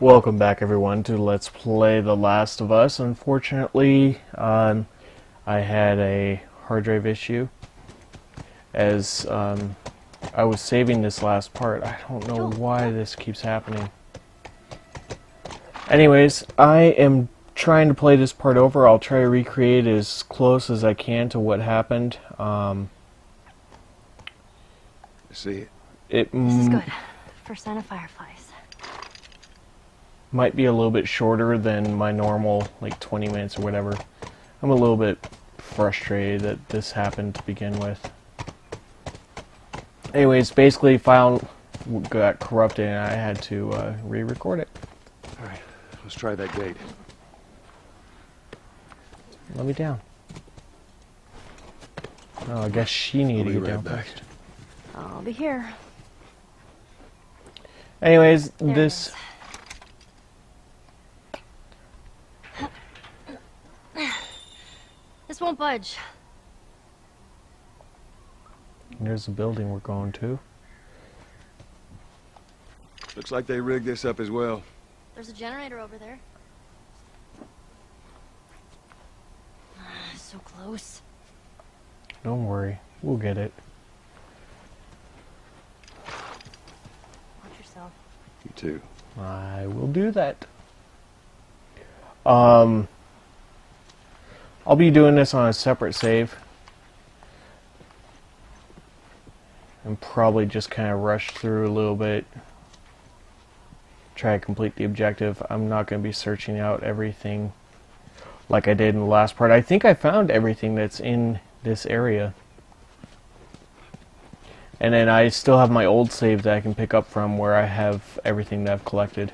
Welcome back everyone to Let's Play The Last of Us. Unfortunately, I had a hard drive issue as I was saving this last part. I don't know why this keeps happening. Anyways, I am trying to play this part over. I'll try to recreate as close as I can to what happened. See it This is good. First sign of Fireflies. Might be a little bit shorter than my normal, like 20 minutes or whatever. I'm a little bit frustrated that this happened to begin with. Anyways, basically file got corrupted and I had to re-record it. Alright, let's try that gate. Let me down. Oh, I guess she needed to get down back. first. I'll be here. Anyways, There this... This won't budge. There's the building we're going to. Looks like they rigged this up as well. There's a generator over there. So close. Don't worry, we'll get it. Watch yourself. You too. I will do that. I'll be doing this on a separate save. And probably just kind of rush through a little bit. Try to complete the objective. I'm not going to be searching out everything like I did in the last part. I think I found everything that's in this area. And then I still have my old save that I can pick up from where I have everything that I've collected.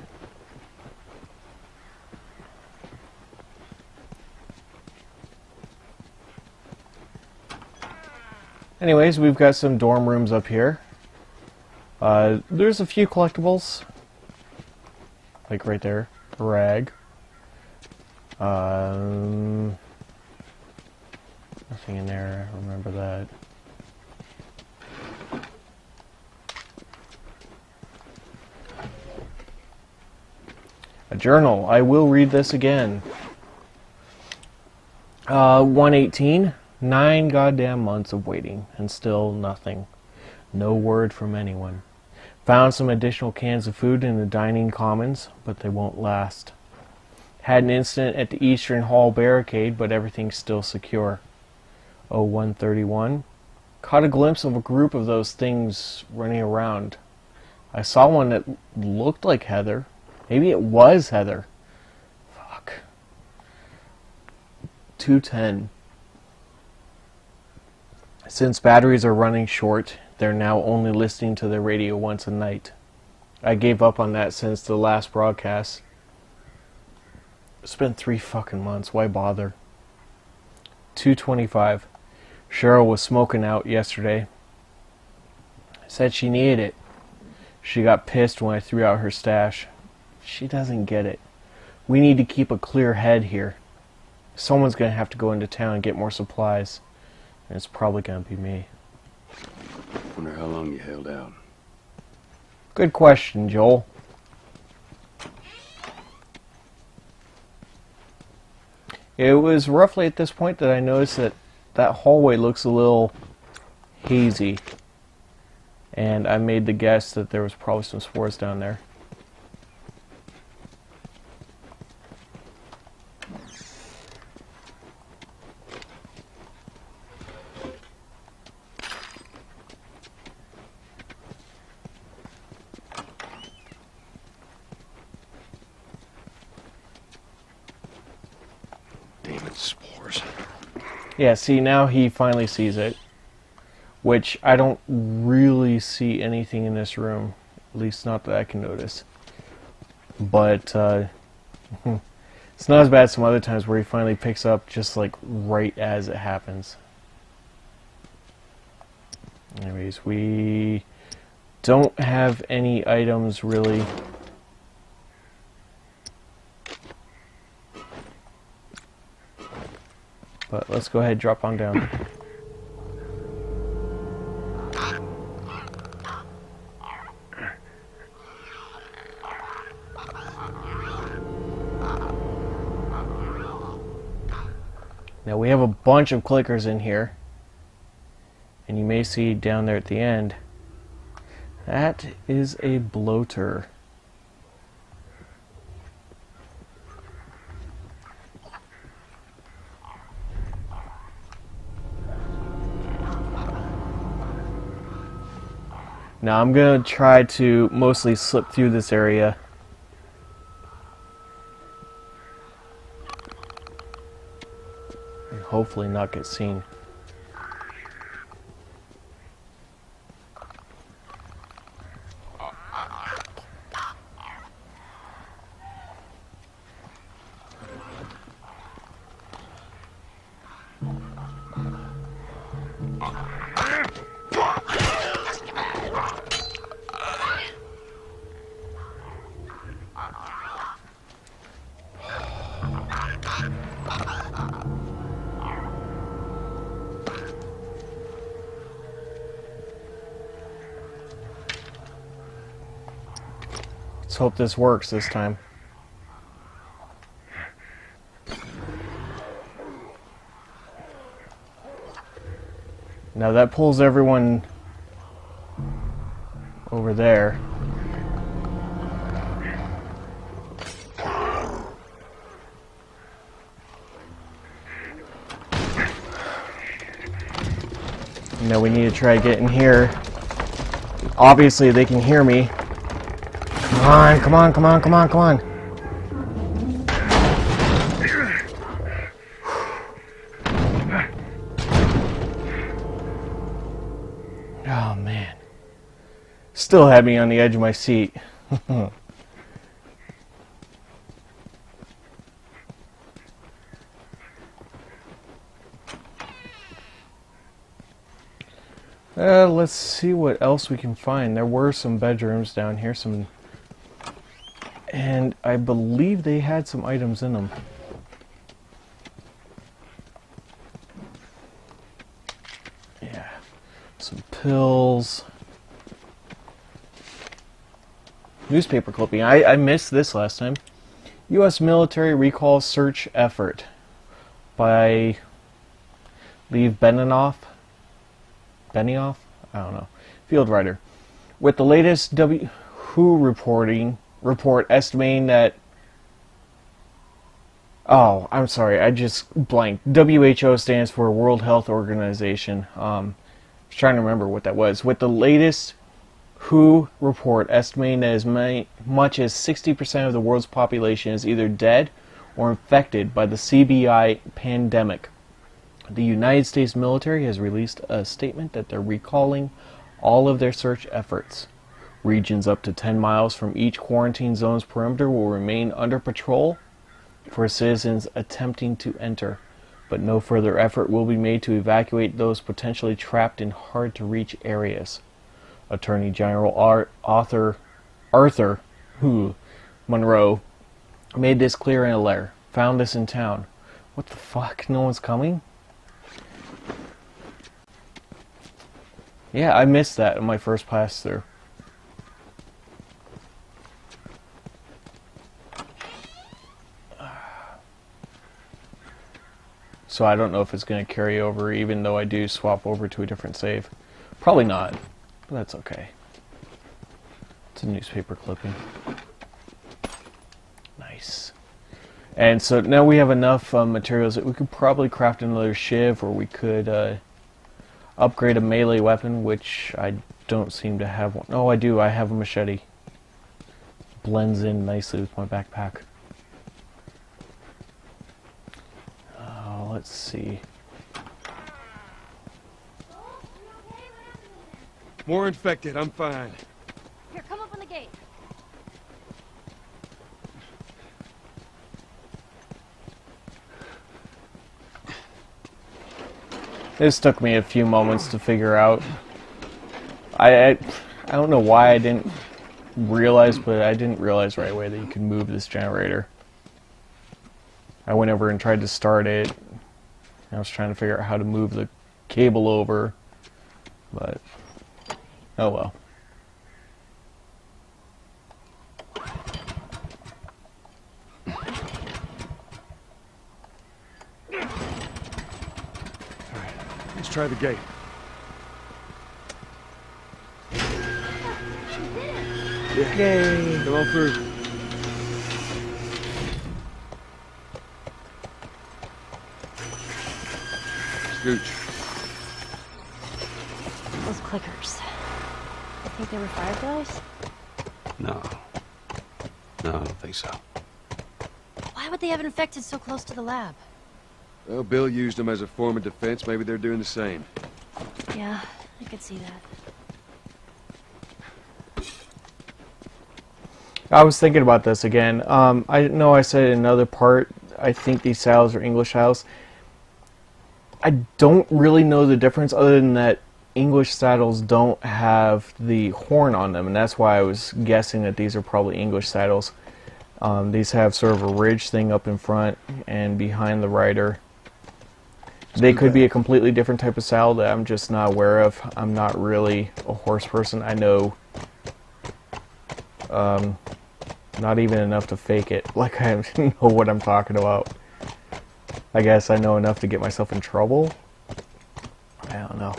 Anyways, we've got some dorm rooms up here. There's a few collectibles. Like right there. A rag. Nothing in there, I remember that. A journal. I will read this again. 118. 9 goddamn months of waiting, and still nothing. No word from anyone. Found some additional cans of food in the dining commons, but they won't last. Had an incident at the Eastern Hall barricade, but everything's still secure. 0131. Caught a glimpse of a group of those things running around. I saw one that looked like Heather. Maybe it was Heather. Fuck. 210. Since batteries are running short, they're now only listening to the radio once a night. I gave up on that since the last broadcast. It's been 3 fucking months, why bother? 225. Cheryl was smoking out yesterday. Said she needed it. She got pissed when I threw out her stash. She doesn't get it. We need to keep a clear head here. Someone's gonna have to go into town and get more supplies. And it's probably gonna be me. Wonder how long you held out. Good question, Joel. It was roughly at this point that I noticed that that hallway looks a little hazy. And I made the guess that there was probably some spores down there. Spores. Yeah, see, now he finally sees it. Which, I don't really see anything in this room. At least not that I can notice. But, it's not as bad as some other times where he finally picks up just, like, right as it happens. Anyways, we don't have any items, really. But let's go ahead and drop on down. Now we have a bunch of clickers in here. And you may see down there at the end, that is a bloater. Now I'm going to try to mostly slip through this area. And hopefully not get seen. Let's hope this works this time. Now that pulls everyone over there. Now we need to try to get in here. Obviously they can hear me. Come on, come on, come on, come on, come on. Oh man. Still had me on the edge of my seat. Let's see what else we can find. There were some bedrooms down here, and I believe they had some items in them. Yeah, some pills. Newspaper clipping. I missed this last time. U.S. military recall search effort by Lev Benioff. Benioff? I don't know. Field writer. With the latest WHO report estimating that... Oh, I'm sorry. I just blanked. WHO stands for World Health Organization. I was trying to remember what that was. With the latest WHO report estimating that as much as 60% of the world's population is either dead or infected by the CBI pandemic. The United States military has released a statement that they're recalling all of their search efforts. Regions up to 10 miles from each quarantine zone's perimeter will remain under patrol for citizens attempting to enter, but no further effort will be made to evacuate those potentially trapped in hard-to-reach areas. Attorney General Arthur Monroe made this clear in a letter. Found this in town. What the fuck? No one's coming? Yeah, I missed that in my first pass through. So I don't know if it's going to carry over even though I do swap over to a different save. Probably not, but that's okay. It's a newspaper clipping. Nice. And so now we have enough materials that we could probably craft another shiv, or we could upgrade a melee weapon, which I don't seem to have one. Oh, I do. I have a machete. Blends in nicely with my backpack. Let's see. More infected. I'm fine. Here, come up on the gate. This took me a few moments to figure out. I don't know why I didn't realize, but I didn't realize right away that you could move this generator. I went over and tried to start it. I was trying to figure out how to move the cable over, but oh well. try the gate. Yay! Come on through. Scooch. Those clickers. I think they were Fireflies? No. No, I don't think so. Why would they have infected so close to the lab? Well, Bill used them as a form of defense. Maybe they're doing the same. Yeah, I could see that. I was thinking about this again. I know I said in another part, I think these saddles are English saddles. I don't really know the difference other than that English saddles don't have the horn on them, and that's why I was guessing that these are probably English saddles. These have sort of a ridge thing up in front and behind the rider. They could be a completely different type of saddle that I'm just not aware of. I'm not really a horse person. I know not even enough to fake it. Like, I know what I'm talking about. I guess I know enough to get myself in trouble. I don't know.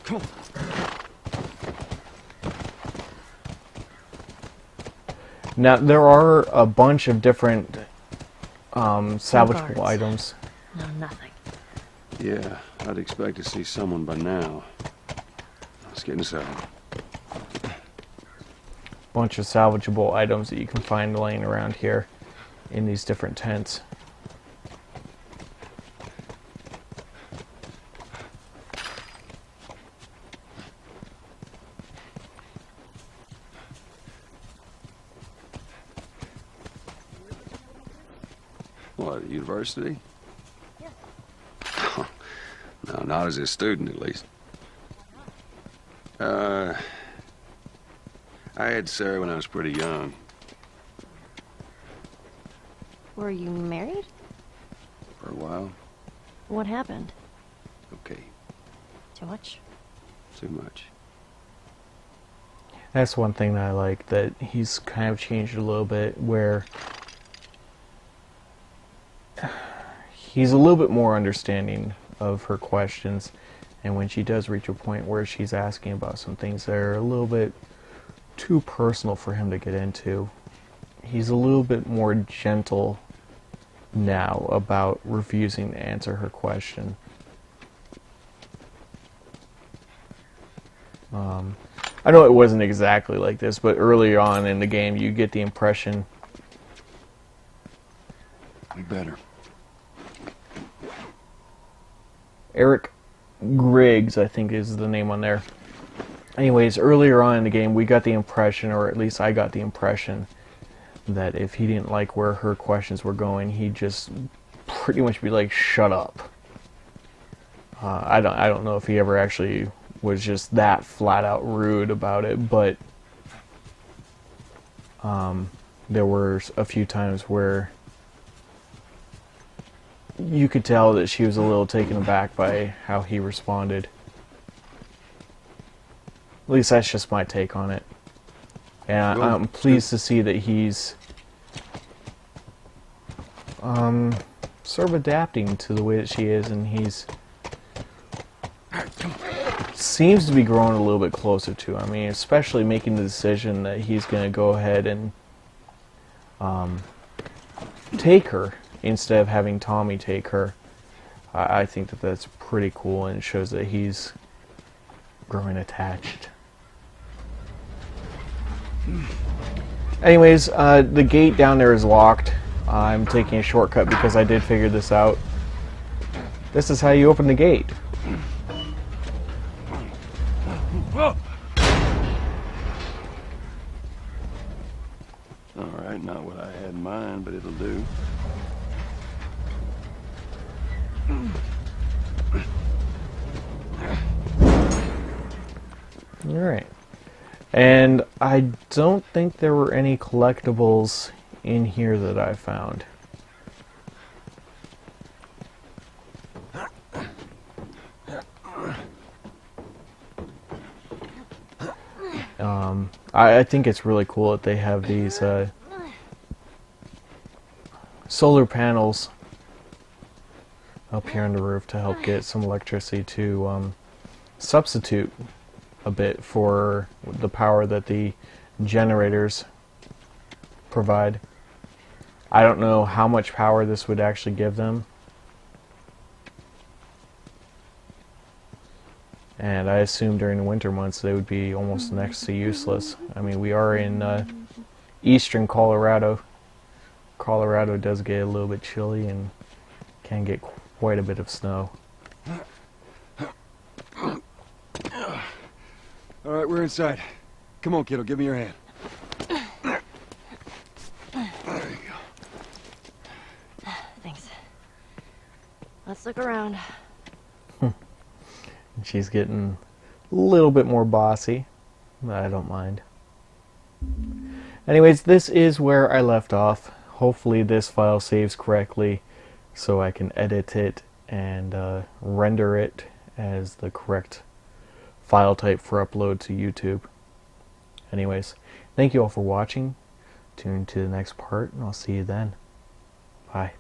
Come on. Now, there are a bunch of different salvageable guards. items. No, nothing. Yeah, I'd expect to see someone by now. Let's get inside. Bunch of salvageable items that you can find laying around here in these different tents. What, university? Yeah. No, not as a student, at least. I had Sarah when I was pretty young. Were you married? For a while. What happened? Okay, Too much? too much. That's one thing that I like, that he's kind of changed a little bit, where he's a little bit more understanding of her questions, and when she does reach a point where she's asking about some things that are a little bit too personal for him to get into, he's a little bit more gentle now about refusing to answer her question. I know it wasn't exactly like this, but earlier on in the game you get the impression... We better. Eric Griggs, I think is the name on there. Anyways, earlier on in the game we got the impression, or at least I got the impression, that if he didn't like where her questions were going, he'd just pretty much be like, shut up. I don't know if he ever actually was just that flat out rude about it, but there were a few times where you could tell that she was a little taken aback by how he responded. At least that's just my take on it. And I'm pleased to see that he's sort of adapting to the way that she is, and he's seems to be growing a little bit closer to her. I mean, especially making the decision that he's going to go ahead and take her instead of having Tommy take her. I think that that's pretty cool, and it shows that he's growing attached. Anyways, the gate down there is locked. I'm taking a shortcut because I did figure this out. This is how you open the gate. Alright, not what I had in mind, but it'll do. Alright. And I don't think there were any collectibles in here that I found. I think it's really cool that they have these solar panels up here on the roof to help get some electricity to substitute a bit for the power that the generators provide. I don't know how much power this would actually give them. And I assume during the winter months they would be almost next to useless. I mean, we are in eastern Colorado. Colorado does get a little bit chilly and can get quite a bit of snow. All right, we're inside. Come on, kiddo, give me your hand. There you go. Thanks. Let's look around. She's getting a little bit more bossy, but I don't mind. Anyways, this is where I left off. Hopefully this file saves correctly so I can edit it and render it as the correct file type for upload to YouTube. Anyways, thank you all for watching. Tune in to the next part and I'll see you then. Bye.